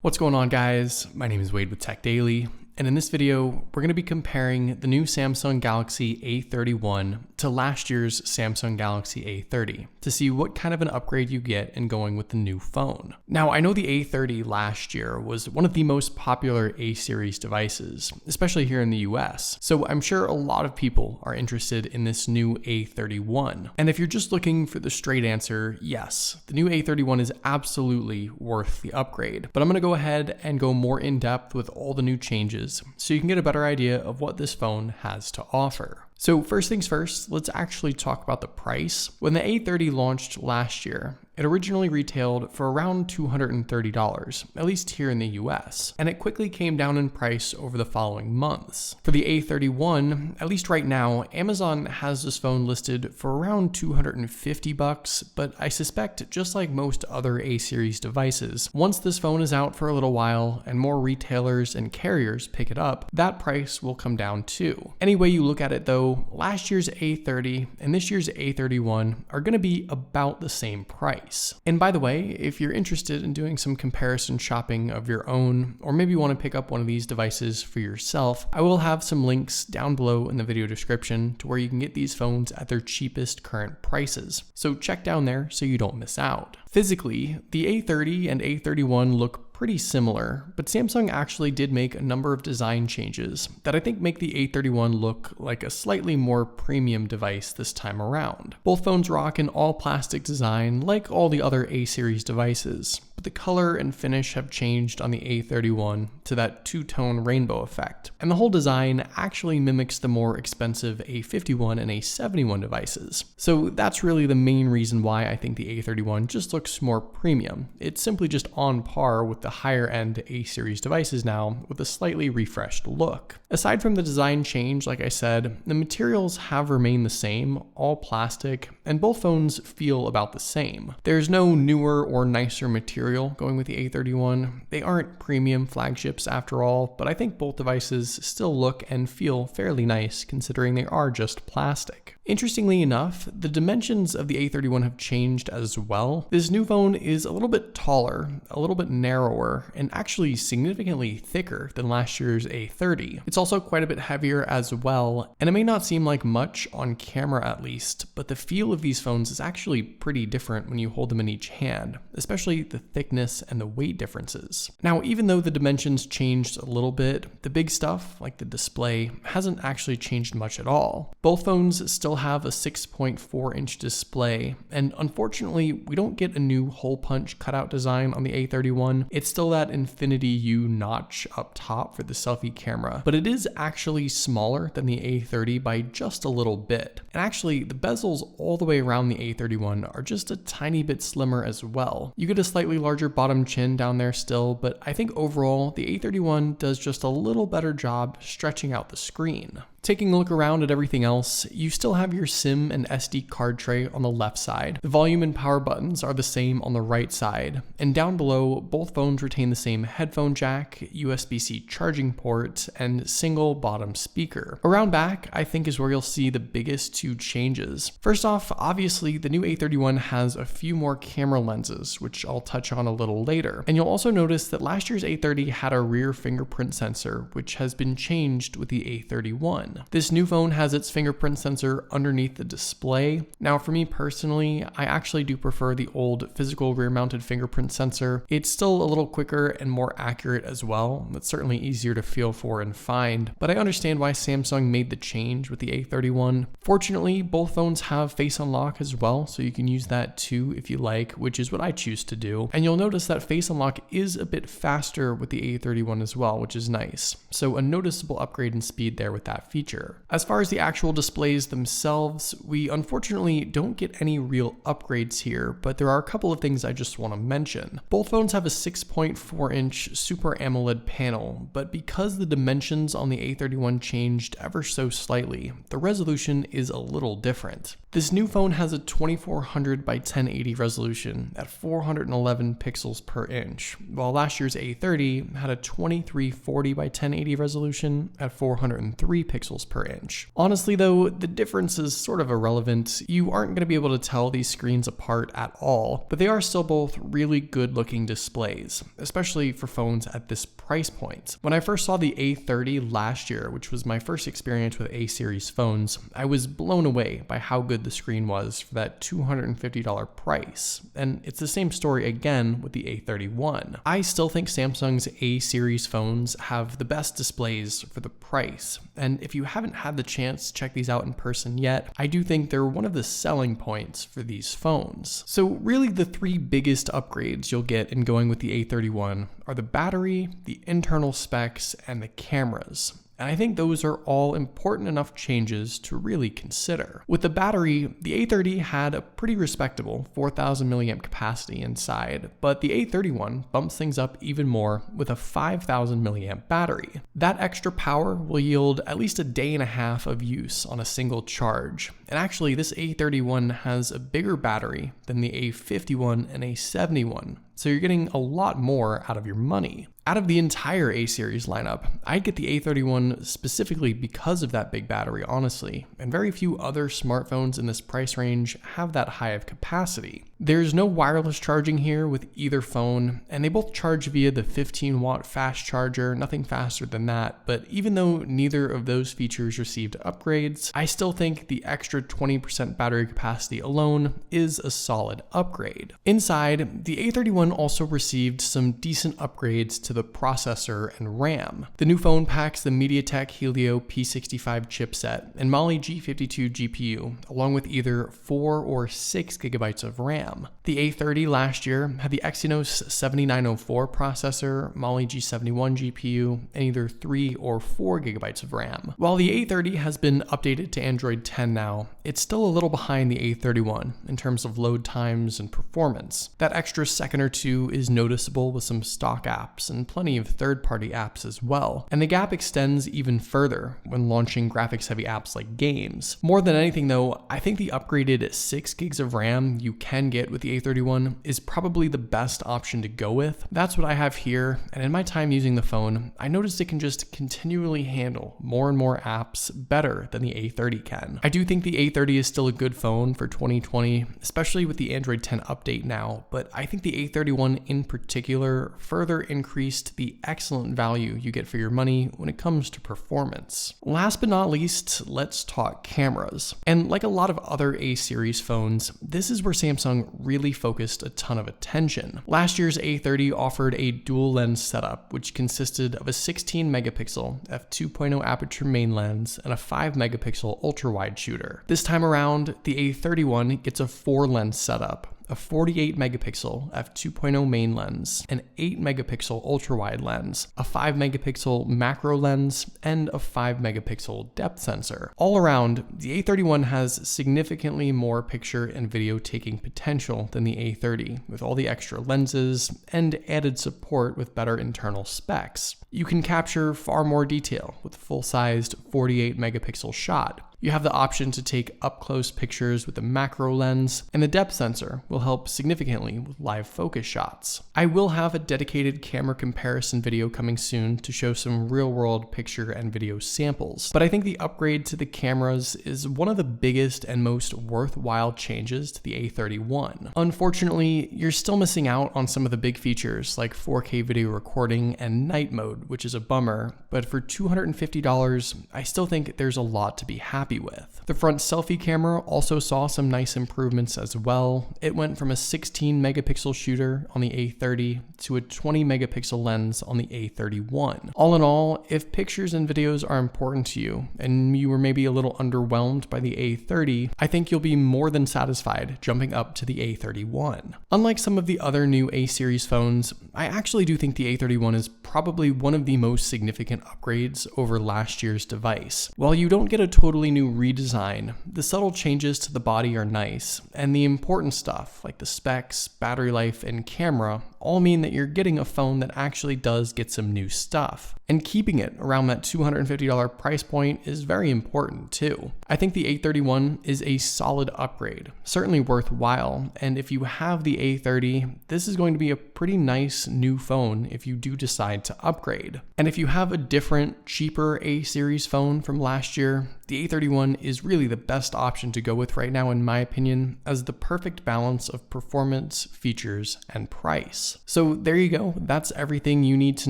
What's going on, guys? My name is Wade with TechDaily, and in this video, we're going to be comparing the new Samsung Galaxy A31 to last year's Samsung Galaxy A30 to see what kind of an upgrade you get in going with the new phone. Now, I know the A30 last year was one of the most popular A-series devices, especially here in the US, so I'm sure a lot of people are interested in this new A31. And if you're just looking for the straight answer, yes, the new A31 is absolutely worth the upgrade, but I'm going to go ahead and go more in depth with all the new changes so you can get a better idea of what this phone has to offer. So first things first, let's actually talk about the price. When the A30 launched last year, it originally retailed for around $230, at least here in the US, and it quickly came down in price over the following months. For the A31, at least right now, Amazon has this phone listed for around $250, but I suspect, just like most other A-series devices, once this phone is out for a little while and more retailers and carriers pick it up, that price will come down too. Any way you look at it though, last year's A30 and this year's A31 are going to be about the same price. And by the way, if you're interested in doing some comparison shopping of your own, or maybe you want to pick up one of these devices for yourself, I will have some links down below in the video description to where you can get these phones at their cheapest current prices. So check down there so you don't miss out. Physically, the A30 and A31 look pretty similar, but Samsung actually did make a number of design changes that I think make the A31 look like a slightly more premium device this time around. Both phones rock an all plastic design like all the other A-series devices, but the color and finish have changed on the A31 to that two-tone rainbow effect, and the whole design actually mimics the more expensive A51 and A71 devices. So that's really the main reason why I think the A31 just looks more premium. It's simply just on par with the higher end A-series devices now with a slightly refreshed look. Aside from the design change, like I said, the materials have remained the same, all plastic, and both phones feel about the same. There's no newer or nicer material going with the A31. They aren't premium flagships after all, but I think both devices still look and feel fairly nice considering they are just plastic. Interestingly enough, the dimensions of the A31 have changed as well. This new phone is a little bit taller, a little bit narrower, and actually significantly thicker than last year's A30. It's also quite a bit heavier as well, and it may not seem like much on camera at least, but the feel of these phones is actually pretty different when you hold them in each hand, especially the thickness and the weight differences. Now, even though the dimensions changed a little bit, the big stuff, like the display, hasn't actually changed much at all. Both phones still have a 6.4-inch display, and unfortunately, we don't get a new hole punch cutout design on the A31. It's still that Infinity U notch up top for the selfie camera, but it is actually smaller than the A30 by just a little bit. And actually, the bezels all the way around the A31 are just a tiny bit slimmer as well. You get a slightly larger bottom chin down there still, but I think overall, the A31 does just a little better job stretching out the screen. Taking a look around at everything else, you still have your SIM and SD card tray on the left side. The volume and power buttons are the same on the right side. And down below, both phones retain the same headphone jack, USB-C charging port, and single bottom speaker. Around back, I think is where you'll see the biggest two changes. First off, obviously, the new A31 has a few more camera lenses, which I'll touch on a little later. And you'll also notice that last year's A30 had a rear fingerprint sensor, which has been changed with the A31. This new phone has its fingerprint sensor underneath the display. Now, for me personally, I actually do prefer the old physical rear-mounted fingerprint sensor. It's still a little quicker and more accurate as well. It's certainly easier to feel for and find, but I understand why Samsung made the change with the A31. Fortunately, both phones have Face Unlock as well, so you can use that too if you like, which is what I choose to do. And you'll notice that Face Unlock is a bit faster with the A31 as well, which is nice. So a noticeable upgrade in speed there with that feature. As far as the actual displays themselves, we unfortunately don't get any real upgrades here, but there are a couple of things I just want to mention. Both phones have a 6.4-inch Super AMOLED panel, but because the dimensions on the A31 changed ever so slightly, the resolution is a little different. The This new phone has a 2400 by 1080 resolution at 411 pixels per inch, while last year's A30 had a 2340 by 1080 resolution at 403 pixels per inch. Honestly though, the difference is sort of irrelevant. You aren't going to be able to tell these screens apart at all, but they are still both really good looking displays, especially for phones at this price point. When I first saw the A30 last year, which was my first experience with A-series phones, I was blown away by how good the screen was for that $250 price. And it's the same story again with the A31. I still think Samsung's A-series phones have the best displays for the price. And if you haven't had the chance to check these out in person yet, I do think they're one of the selling points for these phones. So really the three biggest upgrades you'll get in going with the A31 are the battery, the internal specs, and the cameras. And I think those are all important enough changes to really consider. With the battery, the A30 had a pretty respectable 4000 milliamp capacity inside, but the A31 bumps things up even more with a 5000 milliamp battery. That extra power will yield at least a day and a half of use on a single charge. And actually, this A31 has a bigger battery than the A51 and A71, so you're getting a lot more out of your money. Out of the entire A-series lineup, I'd get the A31 specifically because of that big battery, honestly, and very few other smartphones in this price range have that high of capacity. There's no wireless charging here with either phone, and they both charge via the 15-watt fast charger, nothing faster than that, but even though neither of those features received upgrades, I still think the extra 20% battery capacity alone is a solid upgrade. Inside, the A31 also received some decent upgrades to the processor and RAM. The new phone packs the MediaTek Helio P65 chipset and Mali G52 GPU, along with either 4 or 6 gigabytes of RAM. The A30 last year had the Exynos 7904 processor, Mali G71 GPU, and either 3 or 4 gigabytes of RAM. While the A30 has been updated to Android 10 now, it's still a little behind the A31 in terms of load times and performance. That extra second or two is noticeable with some stock apps and plenty of third-party apps as well. And the gap extends even further when launching graphics-heavy apps like games. More than anything though, I think the upgraded 6 gigs of RAM you can get with the A31 is probably the best option to go with. That's what I have here, and in my time using the phone, I noticed it can just continually handle more and more apps better than the A30 can. I do think the A30 is still a good phone for 2020, especially with the Android 10 update now, but I think the A31 in particular further increased the excellent value you get for your money when it comes to performance. Last but not least, let's talk cameras. And like a lot of other A-series phones, this is where Samsung really focused a ton of attention. Last year's A30 offered a dual lens setup, which consisted of a 16 megapixel f2.0 aperture main lens and a 5 megapixel ultra-wide shooter. This time around, the A31 gets a 4 lens setup, a 48 megapixel f2.0 main lens, an 8 megapixel ultra-wide lens, a 5 megapixel macro lens, and a 5 megapixel depth sensor. All around, the A31 has significantly more picture and video taking potential than the A30, with all the extra lenses and added support with better internal specs. You can capture far more detail with a full-sized 48 megapixel shot. You have the option to take up-close pictures with the macro lens, and the depth sensor will help significantly with live focus shots. I will have a dedicated camera comparison video coming soon to show some real-world picture and video samples, but I think the upgrade to the cameras is one of the biggest and most worthwhile changes to the A31. Unfortunately, you're still missing out on some of the big features like 4K video recording and night mode, which is a bummer, but for $250, I still think there's a lot to be happy with. The front selfie camera also saw some nice improvements as well. It went from a 16 megapixel shooter on the A30 to a 20 megapixel lens on the A31. All in all, if pictures and videos are important to you and you were maybe a little underwhelmed by the A30, I think you'll be more than satisfied jumping up to the A31. Unlike some of the other new A-series phones, I actually do think the A31 is probably one of the most significant upgrades over last year's device. While you don't get a totally new redesign, the subtle changes to the body are nice, and the important stuff like the specs, battery life, and camera all mean that you're getting a phone that actually does get some new stuff. And keeping it around that $250 price point is very important too. I think the A31 is a solid upgrade, certainly worthwhile, and if you have the A30, this is going to be a pretty nice new phone if you do decide to upgrade. And if you have a different, cheaper A series phone from last year, the A31 is really the best option to go with right now in my opinion, as the perfect balance of performance, features, and price. So there you go, that's everything you need to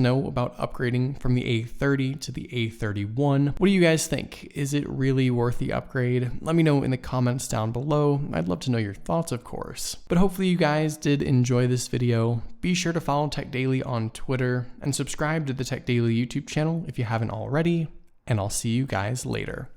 know about upgrading from the A30 to the A31. What do you guys think? Is it really worth the upgrade? Let me know in the comments down below. I'd love to know your thoughts, of course. But hopefully you guys did enjoy this video. Be sure to follow TechDaily on Twitter and subscribe to the TechDaily YouTube channel if you haven't already, and I'll see you guys later.